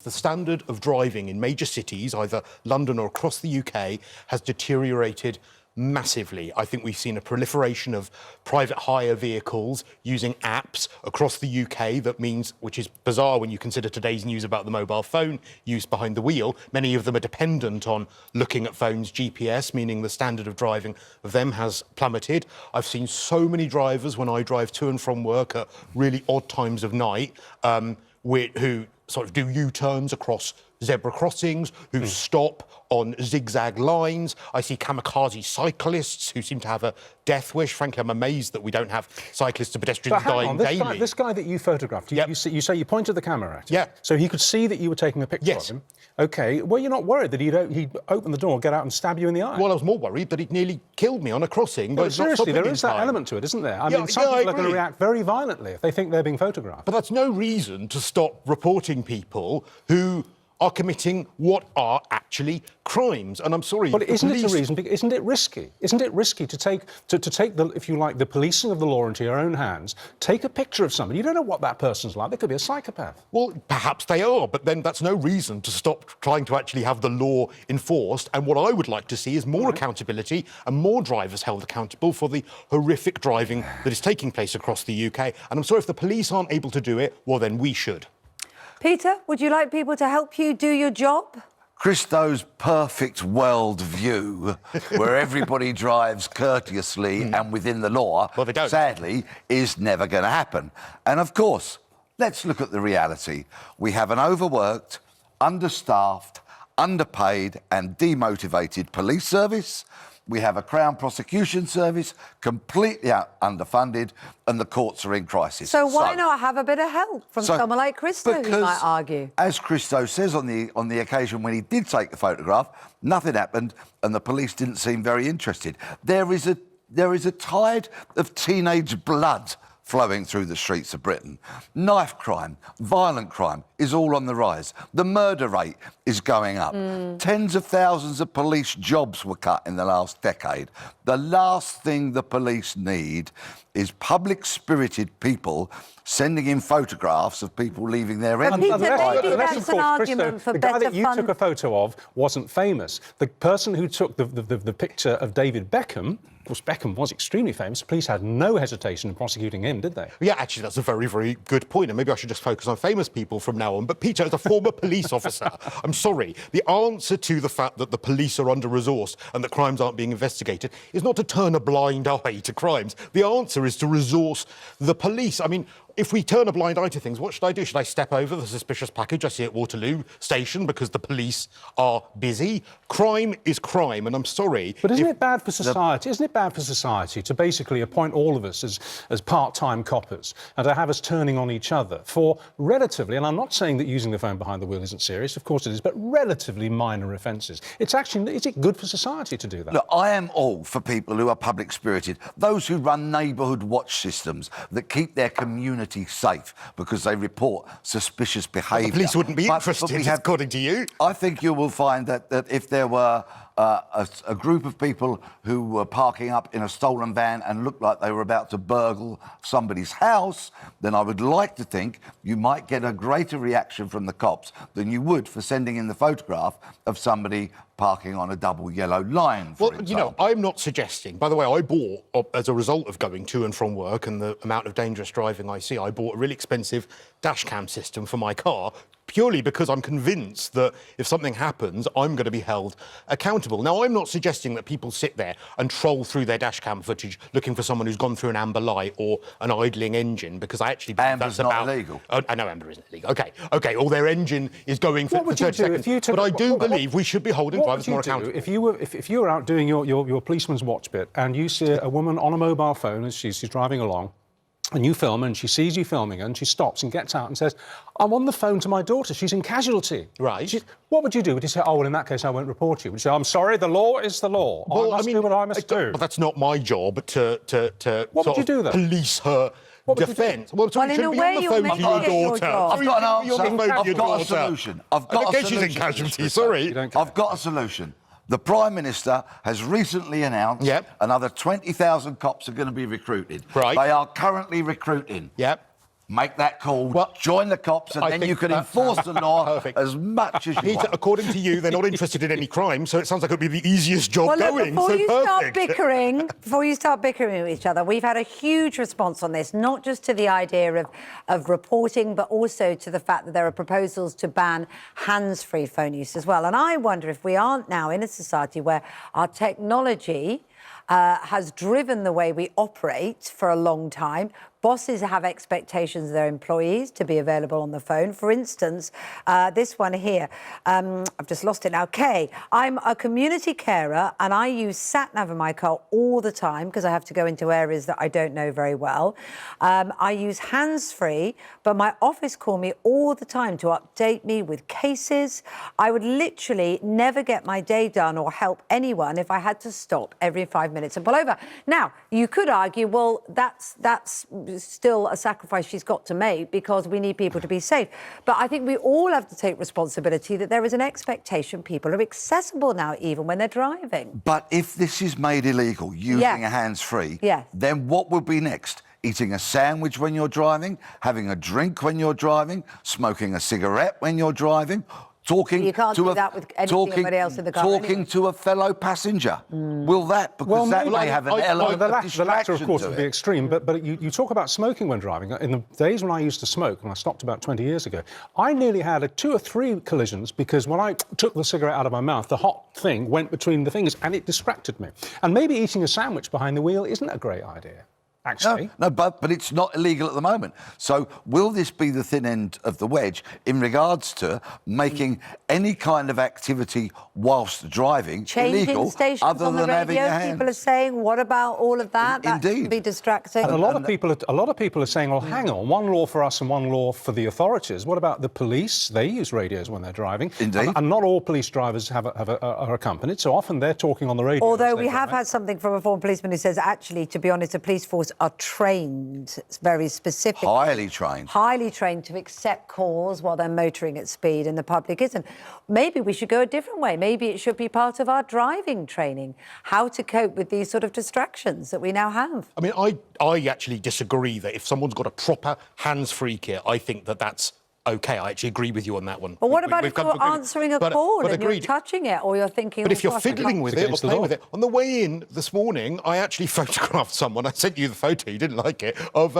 the standard of driving in major cities, either London or across the UK, has deteriorated massively. I think we've seen a proliferation of private hire vehicles using apps across the UK. That means, which is bizarre when you consider today's news about the mobile phone use behind the wheel, many of them are dependent on looking at phones' GPS, meaning the standard of driving of them has plummeted. I've seen so many drivers when I drive to and from work at really odd times of night who sort of do U-turns across zebra crossings, who stop on zigzag lines. I see kamikaze cyclists who seem to have a death wish. Frankly, I'm amazed that we don't have cyclists and pedestrians dying daily. This guy that you photographed, you say you pointed the camera at him. Yeah. So he could see that you were taking a picture of him. OK. Well, you're not worried that he'd open the door, get out and stab you in the eye? Well, I was more worried that he'd nearly killed me on a crossing. But seriously, there is that element to it, isn't there? I mean, some people are going to react very violently if they think they're being photographed. But that's no reason to stop reporting people who are committing what are actually crimes. And I'm sorry, but isn't it a reason? Isn't it risky? Isn't it risky to take the, if you like, the policing of the law into your own hands? Take a picture of somebody. You don't know what that person's like. They could be a psychopath. Well, perhaps they are, but then that's no reason to stop trying to actually have the law enforced. And what I would like to see is more accountability and more drivers held accountable for the horrific driving that is taking place across the UK. And I'm sorry, if the police aren't able to do it, well, then we should. Peter, would you like people to help you do your job? Cristo's perfect world view, where everybody drives courteously and within the law, well, they don't. Sadly, is never going to happen. And of course, let's look at the reality. We have an overworked, understaffed, underpaid and demotivated police service. We have a Crown Prosecution Service completely underfunded and the courts are in crisis. So why not have a bit of help from someone like Cristo, you might argue? As Cristo says on the occasion when he did take the photograph, nothing happened and the police didn't seem very interested. There is a tide of teenage blood flowing through the streets of Britain. Knife crime, violent crime is all on the rise. The murder rate is going up. Tens of thousands of police jobs were cut in the last decade. The last thing the police need is public-spirited people sending in photographs of people leaving their But Peter, maybe that's an argument for the guy better that you took a photo of wasn't famous. The person who took the picture of David Beckham, of course, Beckham was extremely famous. The police had no hesitation in prosecuting him, did they? Yeah, actually, that's a very, very good point. And maybe I should just focus on famous people from now on. But Peter, as a former police officer, I'm sorry, the answer to the fact that the police are under-resourced and that crimes aren't being investigated is not to turn a blind eye to crimes. The answer is to resource the police. I mean, if we turn a blind eye to things, what should I do? Should I step over the suspicious package I see at Waterloo Station because the police are busy? Crime is crime, and I'm sorry. But isn't it bad for society? Isn't it bad for society to basically appoint all of us as part-time coppers and to have us turning on each other for relatively, and I'm not saying that using the phone behind the wheel isn't serious, of course it is, but relatively minor offences. It's actually, is it good for society to do that? Look, I am all for people who are public-spirited, those who run neighbourhood watch systems that keep their community safe because they report suspicious behaviour. The police wouldn't be interested, according to you. I think you will find that if there were a group of people who were parking up in a stolen van and looked like they were about to burgle somebody's house, then I would like to think you might get a greater reaction from the cops than you would for sending in the photograph of somebody parking on a double yellow line, for example. You know, I'm not suggesting... By the way, I bought, as a result of going to and from work and the amount of dangerous driving I see, I bought a really expensive dash cam system for my car purely because I'm convinced that if something happens, I'm going to be held accountable. Now, I'm not suggesting that people sit there and troll through their dash cam footage looking for someone who's gone through an amber light or an idling engine, because I actually believe Amber's that's not illegal. Oh, I know amber isn't illegal. OK, or their engine is going for 30 seconds. But I do believe we should be holding drivers more accountable. If you were out doing your policeman's watch bit and you see a woman on a mobile phone as she's driving along, and you film and she sees you filming and she stops and gets out and says, I'm on the phone to my daughter, she's in casualty. Right. What would you do? Would you say, oh, well, in that case, I won't report you? Would you say, I'm sorry, the law is the law. Well, I must do what I must do. Well, that's not my job to what would you do, then? Police her defence. Well, in a way, you're meant to do your job. I've got an answer. I've got a solution. I've got a solution. She's in casualty, sorry. I've got a solution. The Prime Minister has recently announced another 20,000 cops are going to be recruited. Right. They are currently recruiting. Yep. make that call, join the cops, and then you can enforce the law as much as you Peter, want. according to you, they're not interested in any crime, so it sounds like it would be the easiest job going. Before so you perfect. before you start bickering with each other, we've had a huge response on this, not just to the idea of reporting, but also to the fact that there are proposals to ban hands-free phone use as well. And I wonder if we aren't now in a society where our technology has driven the way we operate for a long time. Bosses have expectations of their employees to be available on the phone. For instance, this one here, I've just lost it now. Kay, I'm a community carer and I use sat-nav in my car all the time because I have to go into areas that I don't know very well. I use hands-free, but my office call me all the time to update me with cases. I would literally never get my day done or help anyone if I had to stop every 5 minutes and pull over. Now, you could argue, well, that's still a sacrifice she's got to make because we need people to be safe. But I think we all have to take responsibility that there is an expectation people are accessible now, even when they're driving. But if this is made illegal, using a hands-free, then what will be next? Eating a sandwich when you're driving, having a drink when you're driving, smoking a cigarette when you're driving, talking you can't to do that with anybody else in the car. Talking to a fellow passenger. Will that? Because that may have an element of distraction. The latter, of course, to would it. be extreme. But you talk about smoking when driving. In the days when I used to smoke, and I stopped about 20 years ago, I nearly had 2 or 3 collisions because when I took the cigarette out of my mouth, the hot thing went between the fingers and it distracted me. And maybe eating a sandwich behind the wheel isn't a great idea. Actually. No, but it's not illegal at the moment. So will this be the thin end of the wedge in regards to making any kind of activity whilst driving illegal, stations other on the than having your radio, hands? people are saying, what about all of that? That could be distracting. And a lot of people are saying, well, hang on, one law for us and one law for the authorities. What about the police? They use radios when they're driving. Indeed. And not all police drivers are accompanied, so often they're talking on the radio. Although we have had something from a former policeman who says, actually, to be honest, the police force are trained, very specifically. Highly trained. Highly trained to accept calls while they're motoring at speed and the public isn't. Maybe we should go a different way. Maybe it should be part of our driving training, how to cope with these sort of distractions that we now have. I mean, I actually disagree that if someone's got a proper hands-free kit, I think that that's OK. I actually agree with you on that one. But what about if you're answering a call and you're touching it or you're thinking... But if you're fiddling with it or playing with it... On the way in this morning, I actually photographed someone, I sent you the photo, you didn't like it, of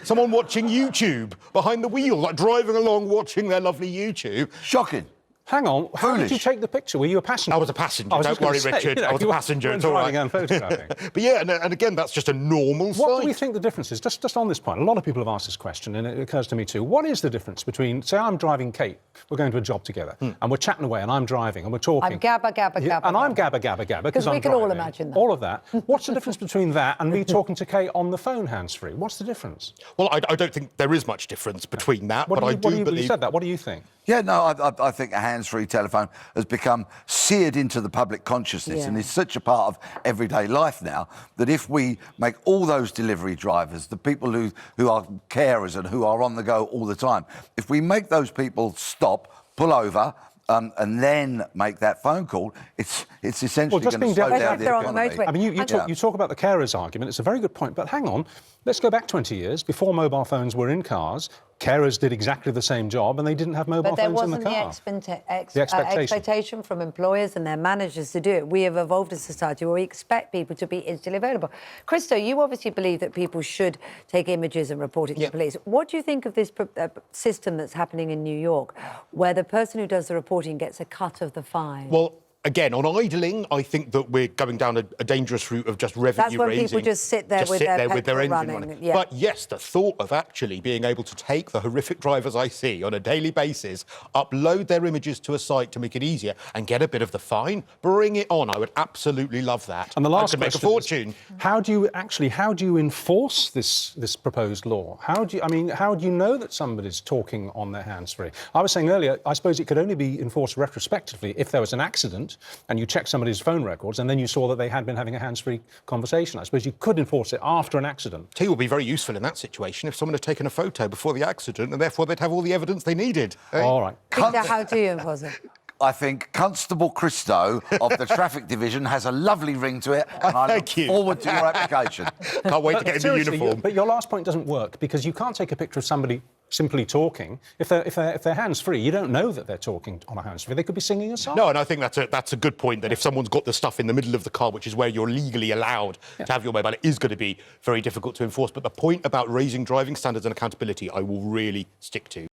someone watching YouTube behind the wheel, like driving along watching their lovely YouTube. Shocking. Hang on, how did you take the picture? Were you a passenger? I was a passenger, don't worry, Richard. I was a passenger, it's all right. And photographing. But yeah, and again, that's just a normal sight. What do we think the difference is? Just on this point, a lot of people have asked this question, and it occurs to me too. What is the difference between, say, I'm driving Kate, we're going to a job together, and we're chatting away, and I'm driving, and we're talking. I'm gabba, gabba, gabba. And I'm gabba, gabba, gabba, because we can all imagine that. All of that. What's the difference between that and me talking to Kate on the phone hands-free? What's the difference? Well, I don't think there is much difference between that, but I do believe... You said that. What do you think? Yeah, no, I think a hands-free telephone has become seared into the public consciousness and is such a part of everyday life now that if we make all those delivery drivers, the people who are carers and who are on the go all the time, if we make those people stop, pull over, and then make that phone call, it's essentially going to slow down the economy. I mean, you talk about the carers argument. It's a very good point, but hang on. Let's go back 20 years. Before mobile phones were in cars, carers did exactly the same job and they didn't have mobile phones in the car. But there wasn't the expectation from employers and their managers to do it. We have evolved a society where we expect people to be instantly available. Cristo, you obviously believe that people should take images and report it to the police. What do you think of this system that's happening in New York, where the person who does the reporting gets a cut of the fine? Well, again, on idling, I think that we're going down a dangerous route of just revenue raising. That's when people just sit there with their engine running. Yeah. But yes, the thought of actually being able to take the horrific drivers I see on a daily basis, upload their images to a site to make it easier and get a bit of the fine, bring it on. I would absolutely love that. And the last I could make a fortune. Is, how do you enforce this proposed law? How do you know that somebody's talking on their hands-free? I was saying earlier, I suppose it could only be enforced retrospectively if there was an accident and you check somebody's phone records and then you saw that they had been having a hands-free conversation. I suppose you could enforce it after an accident. T would be very useful in that situation if someone had taken a photo before the accident and therefore they'd have all the evidence they needed. All right. How do you enforce it? I think Constable Cristo of the Traffic Division has a lovely ring to it, and I look Thank you. forward to your application. Can't wait to get in the Seriously, uniform. but your last point doesn't work because you can't take a picture of somebody simply talking. If they're hands-free, you don't know that they're talking on a hands-free. They could be singing a song. No, and I think that's a good point, that if someone's got the stuff in the middle of the car, which is where you're legally allowed to have your mobile, it is going to be very difficult to enforce. But the point about raising driving standards and accountability, I will really stick to.